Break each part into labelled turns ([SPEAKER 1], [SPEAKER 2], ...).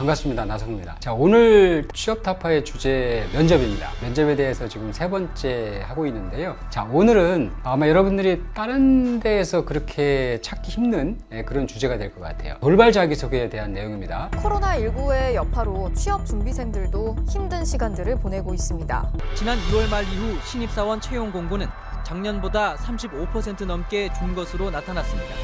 [SPEAKER 1] 반갑습니다. 나성입니다. 자, 오늘 취업 타파의 주제 면접입니다. 면접에 대해서 지금 세 번째 하고 있는데요. 자, 오늘은 아마 여러분들이 다른 데에서 그렇게 찾기 힘든 그런 주제가 될 것 같아요. 돌발 자기소개에 대한 내용입니다.
[SPEAKER 2] 코로나19의 여파로 취업 준비생들도 힘든 시간들을 보내고 있습니다.
[SPEAKER 3] 지난 2월 말 이후 신입사원 채용 공고는 작년보다 35% 넘게 준 것으로 나타났습니다.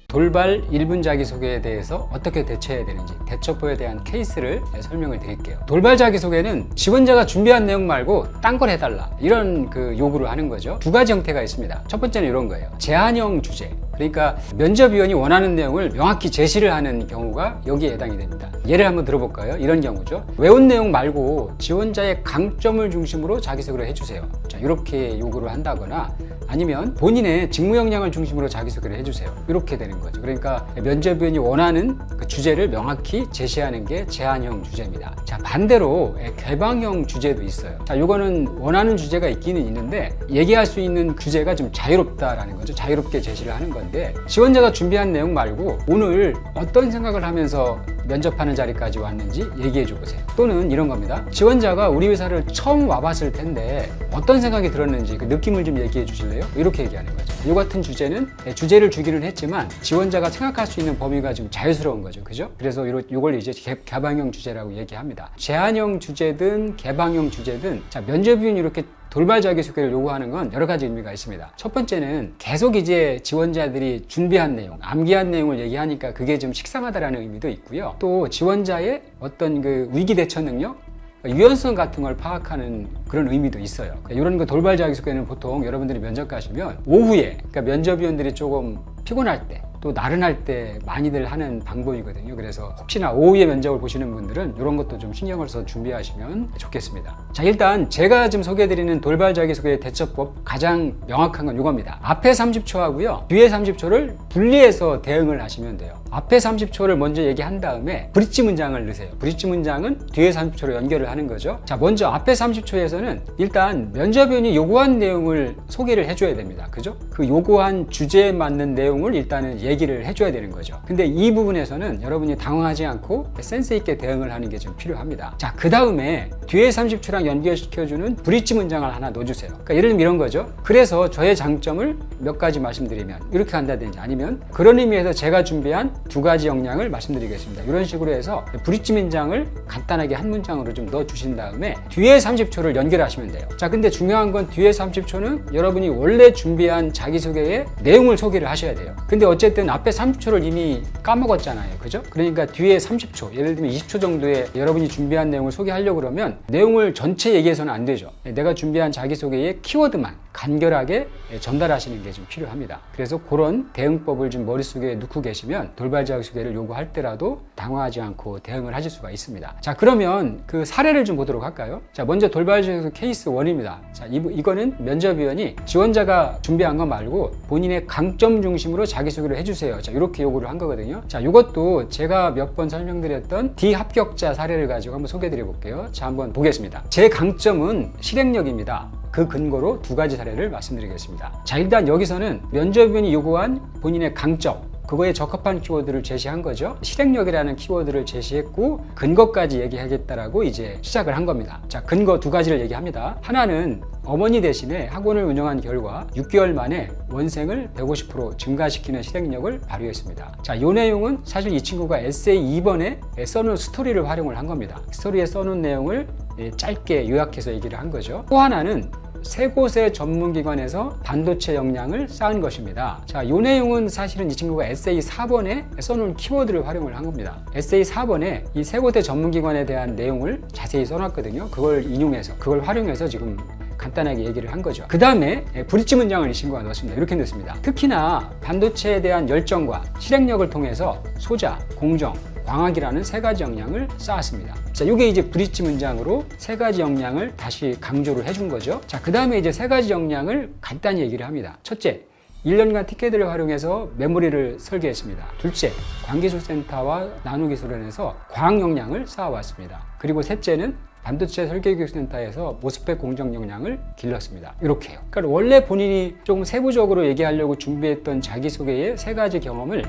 [SPEAKER 1] 돌발 1분 자기소개에 대해서 어떻게 대처해야 되는지 대처법에 대한 케이스를 설명을 드릴게요. 돌발 자기소개는 지원자가 준비한 내용 말고 딴 걸 해달라 이런 요구를 하는 거죠. 두 가지 형태가 있습니다. 첫 번째는 이런 거예요. 제한형 주제. 그러니까 면접위원이 원하는 내용을 명확히 제시를 하는 경우가 여기에 해당이 됩니다. 예를 한번 들어볼까요? 이런 경우죠. 외운 내용 말고 지원자의 강점을 중심으로 자기소개를 해주세요. 자, 이렇게 요구를 한다거나 아니면 본인의 직무 역량을 중심으로 자기소개를 해주세요. 이렇게 되는 거죠. 그러니까 면접위원이 원하는 그 주제를 명확히 제시하는 게 제한형 주제입니다. 자, 반대로 개방형 주제도 있어요. 자, 이거는 원하는 주제가 있기는 있는데 얘기할 수 있는 주제가 좀 자유롭다라는 거죠. 자유롭게 제시를 하는 건데 지원자가 준비한 내용 말고 오늘 어떤 생각을 하면서 면접하는 자리까지 왔는지 얘기해 줘 보세요. 또는 이런 겁니다. 지원자가 우리 회사를 처음 와봤을 텐데 어떤 생각이 들었는지 그 느낌을 좀 얘기해 주실래요? 이렇게 얘기하는 거죠. 이 같은 주제는 주제를 주기는 했지만 지원자가 생각할 수 있는 범위가 좀 자유스러운 거죠. 그죠? 그래서 이걸 이제 개방형 주제라고 얘기합니다. 제한형 주제든 개방형 주제든 자, 면접위원이 이렇게 돌발 자기소개를 요구하는 건 여러 가지 의미가 있습니다. 첫 번째는 계속 이제 지원자들이 준비한 내용, 암기한 내용을 얘기하니까 그게 좀 식상하다라는 의미도 있고요. 또 지원자의 어떤 그 위기 대처 능력, 유연성 같은 걸 파악하는 그런 의미도 있어요. 이런 거 돌발 자기소개는 보통 여러분들이 면접 가시면 오후에, 그러니까 면접위원들이 조금 피곤할 때, 또 나른할 때 많이들 하는 방법이거든요. 그래서 혹시나 오후에 면접을 보시는 분들은 이런 것도 좀 신경을 써서 준비하시면 좋겠습니다. 자, 일단 제가 지금 소개해드리는 돌발 자기소개 대처법 가장 명확한 건 이겁니다. 앞에 30초 하고요. 뒤에 30초를 분리해서 대응을 하시면 돼요. 앞에 30초를 먼저 얘기한 다음에 브릿지 문장을 넣으세요. 브릿지 문장은 뒤에 30초로 연결을 하는 거죠. 자, 먼저 앞에 30초에서는 일단 면접위원이 요구한 내용을 소개를 해줘야 됩니다. 그죠? 그 요구한 주제에 맞는 내용을 일단은 얘기를 해줘야 되는 거죠. 근데 이 부분에서는 여러분이 당황하지 않고 센스 있게 대응을 하는 게 좀 필요합니다. 자, 그 다음에 뒤에 30초랑 연결시켜주는 브릿지 문장을 하나 넣어주세요. 그러니까 예를 들면 이런 거죠. 그래서 저의 장점을 몇 가지 말씀드리면 이렇게 한다든지 아니면 그런 의미에서 제가 준비한 두 가지 역량을 말씀드리겠습니다. 이런 식으로 해서 브릿지 문장을 간단하게 한 문장으로 좀 넣어주신 다음에 뒤에 30초를 연결하시면 돼요. 자, 근데 중요한 건 뒤에 30초는 여러분이 원래 준비한 자기소개의 내용을 소개를 하셔야 돼요. 근데 어쨌든 앞에 30초를 이미 까먹었잖아요. 그죠? 그러니까 뒤에 30초, 예를 들면 20초 정도의 여러분이 준비한 내용을 소개하려고 그러면 내용을 전체 얘기해서는 안 되죠. 내가 준비한 자기소개의 키워드만 간결하게 전달하시는 게 좀 필요합니다. 그래서 그런 대응법을 좀 머릿속에 넣고 계시면 돌발 자기소개를 요구할 때라도 당황하지 않고 대응을 하실 수가 있습니다. 자, 그러면 그 사례를 좀 보도록 할까요? 자, 먼저 돌발 자기소개 케이스 1입니다. 자, 이거는 면접위원이 지원자가 준비한 거 말고 본인의 강점 중심으로 자기소개를 해주세요. 자, 이렇게 요구를 한 거거든요. 자, 이것도 제가 몇 번 설명드렸던 D 합격자 사례를 가지고 한번 소개해 볼게요. 자, 한번 보겠습니다. 제 강점은 실행력입니다. 그 근거로 두 가지 사례를 말씀드리겠습니다. 자, 일단 여기서는 면접위원이 요구한 본인의 강점, 그거에 적합한 키워드를 제시한 거죠. 실행력이라는 키워드를 제시했고 근거까지 얘기하겠다라고 이제 시작을 한 겁니다. 자, 근거 두 가지를 얘기합니다. 하나는 어머니 대신에 학원을 운영한 결과 6개월 만에 원생을 150% 증가시키는 실행력을 발휘했습니다. 자, 이 내용은 사실 이 친구가 에세이 2번에 써놓은 스토리를 활용을 한 겁니다. 스토리에 써놓은 내용을 짧게 요약해서 얘기를 한 거죠. 또 하나는 세 곳의 전문기관에서 반도체 역량을 쌓은 것입니다. 자, 이 내용은 사실은 이 친구가 에세이 4번에 써놓은 키워드를 활용을 한 겁니다. 에세이 4번에 이 세 곳의 전문기관에 대한 내용을 자세히 써놨거든요. 그걸 인용해서, 그걸 활용해서 지금 간단하게 얘기를 한 거죠. 그 다음에 브릿지 문장을 이 친구가 넣었습니다. 이렇게 넣습니다. 특히나 반도체에 대한 열정과 실행력을 통해서 소자, 공정, 광학이라는 세 가지 역량을 쌓았습니다. 자, 이게 이제 브릿지 문장으로 세 가지 역량을 다시 강조를 해준 거죠. 자, 그 다음에 이제 세 가지 역량을 간단히 얘기를 합니다. 첫째, 1년간 티켓을 활용해서 메모리를 설계했습니다. 둘째, 광기술센터와 나노기술원에서 과학 역량을 쌓아왔습니다. 그리고 셋째는 반도체 설계교육센터에서 모스펫 공정 역량을 길렀습니다. 이렇게요. 그러니까 원래 본인이 조금 세부적으로 얘기하려고 준비했던 자기소개의 세 가지 경험을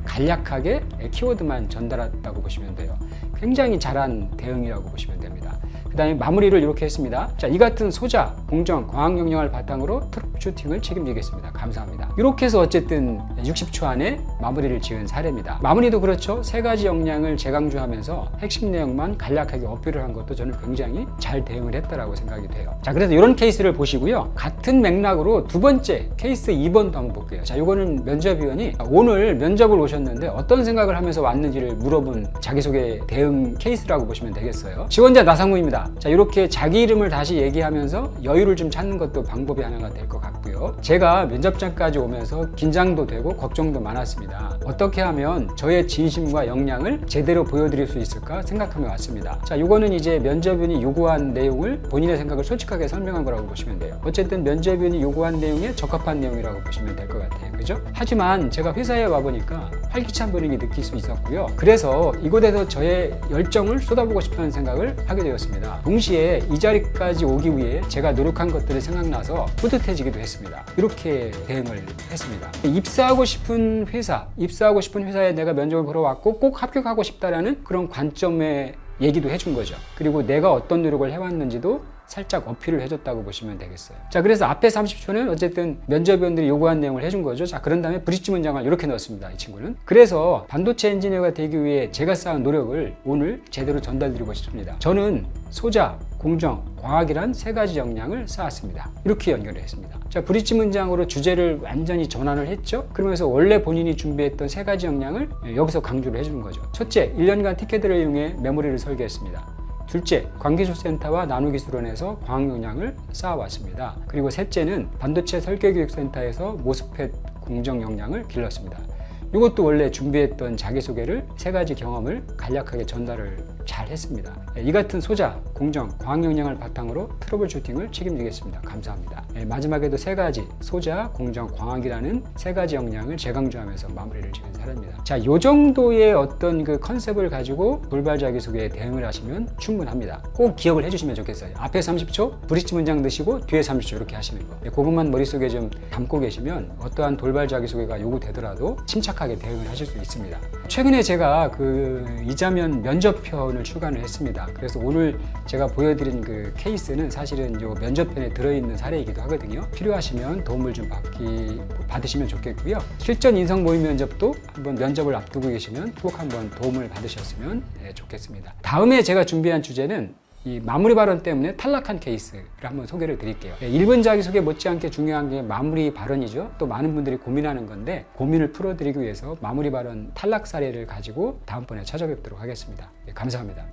[SPEAKER 1] 간략하게 키워드만 전달했다고 보시면 돼요. 굉장히 잘한 대응이라고 보시면 됩니다. 그 다음에 마무리를 이렇게 했습니다. 자, 이 같은 소자, 공정, 광학 역량을 바탕으로 트러블 슈팅을 책임지겠습니다. 감사합니다. 이렇게 해서 어쨌든 60초 안에 마무리를 지은 사례입니다. 마무리도 그렇죠. 세 가지 역량을 재강조하면서 핵심 내용만 간략하게 어필을 한 것도 저는 굉장히 잘 대응을 했다라고 생각이 돼요. 자, 그래서 이런 케이스를 보시고요. 같은 맥락으로 두 번째 케이스 2번도 한번 볼게요. 자, 이거는 면접위원이 오늘 면접을 오셨는데 어떤 생각을 하면서 왔는지를 물어본 자기소개 대응 케이스라고 보시면 되겠어요. 지원자 나상무입니다. 자, 이렇게 자기 이름을 다시 얘기하면서 여유를 좀 찾는 것도 방법이 하나가 될 것 같고요. 제가 면접장까지 오면서 긴장도 되고 걱정도 많았습니다. 어떻게 하면 저의 진심과 역량을 제대로 보여드릴 수 있을까 생각하며 왔습니다. 자, 이거는 이제 면접위원이 요구한 내용을 본인의 생각을 솔직하게 설명한 거라고 보시면 돼요. 어쨌든 면접위원이 요구한 내용에 적합한 내용이라고 보시면 될 것 같아요. 그죠? 하지만 제가 회사에 와보니까 활기찬 분위기 느낄 수 있었고요. 그래서 이곳에서 저의 열정을 쏟아보고 싶다는 생각을 하게 되었습니다. 동시에 이 자리까지 오기 위해 제가 노력한 것들이 생각나서 뿌듯해지기도 했습니다. 이렇게 대응을 했습니다. 입사하고 싶은 회사에 내가 면접을 보러 왔고 꼭 합격하고 싶다라는 그런 관점의 얘기도 해준 거죠. 그리고 내가 어떤 노력을 해왔는지도 살짝 어필을 해줬다고 보시면 되겠어요. 자, 그래서 앞에 30초는 어쨌든 면접위원들이 요구한 내용을 해준 거죠. 자, 그런 다음에 브릿지 문장을 이렇게 넣었습니다. 이 친구는. 그래서 반도체 엔지니어가 되기 위해 제가 쌓은 노력을 오늘 제대로 전달드리고 싶습니다. 저는 소자, 공정, 과학이란 세 가지 역량을 쌓았습니다. 이렇게 연결을 했습니다. 자, 브릿지 문장으로 주제를 완전히 전환을 했죠. 그러면서 원래 본인이 준비했던 세 가지 역량을 여기서 강조를 해주는 거죠. 첫째, 1년간 티켓을 이용해 메모리를 설계했습니다. 둘째, 광기술센터와 나노기술원에서 광학 역량을 쌓아왔습니다. 그리고 셋째는 반도체 설계교육센터에서 모스펫 공정 역량을 길렀습니다. 이것도 원래 준비했던 자기소개를 세 가지 경험을 간략하게 전달을 잘 했습니다. 이 같은 소자, 공정, 광학 역량을 바탕으로 트러블 슈팅을 책임지겠습니다. 감사합니다. 마지막에도 세 가지, 소자, 공정, 광학이라는 세 가지 역량을 재강조하면서 마무리를 지은 사례입니다. 자, 요 정도의 어떤 그 컨셉을 가지고 돌발 자기소개에 대응을 하시면 충분합니다. 꼭 기억을 해주시면 좋겠어요. 앞에 30초, 브릿지 문장 넣으시고 뒤에 30초 이렇게 하시는 거. 그것만 머릿속에 좀 담고 계시면 어떠한 돌발 자기소개가 요구되더라도 침착하게 대응을 하실 수 있습니다. 최근에 제가 그 이자면 면접편을 출간을 했습니다. 그래서 오늘 제가 보여드린 그 케이스는 사실은 요 면접편에 들어있는 사례이기도 하거든요. 필요하시면 도움을 좀 받으시면 좋겠고요. 실전 인성 모의 면접도 한번 면접을 앞두고 계시면 꼭 한번 도움을 받으셨으면 좋겠습니다. 다음에 제가 준비한 주제는 이 마무리 발언 때문에 탈락한 케이스를 한번 소개를 드릴게요. 1분 자기소개 못지않게 중요한 게 마무리 발언이죠. 또 많은 분들이 고민하는 건데 고민을 풀어드리기 위해서 마무리 발언 탈락 사례를 가지고 다음번에 찾아뵙도록 하겠습니다. 감사합니다.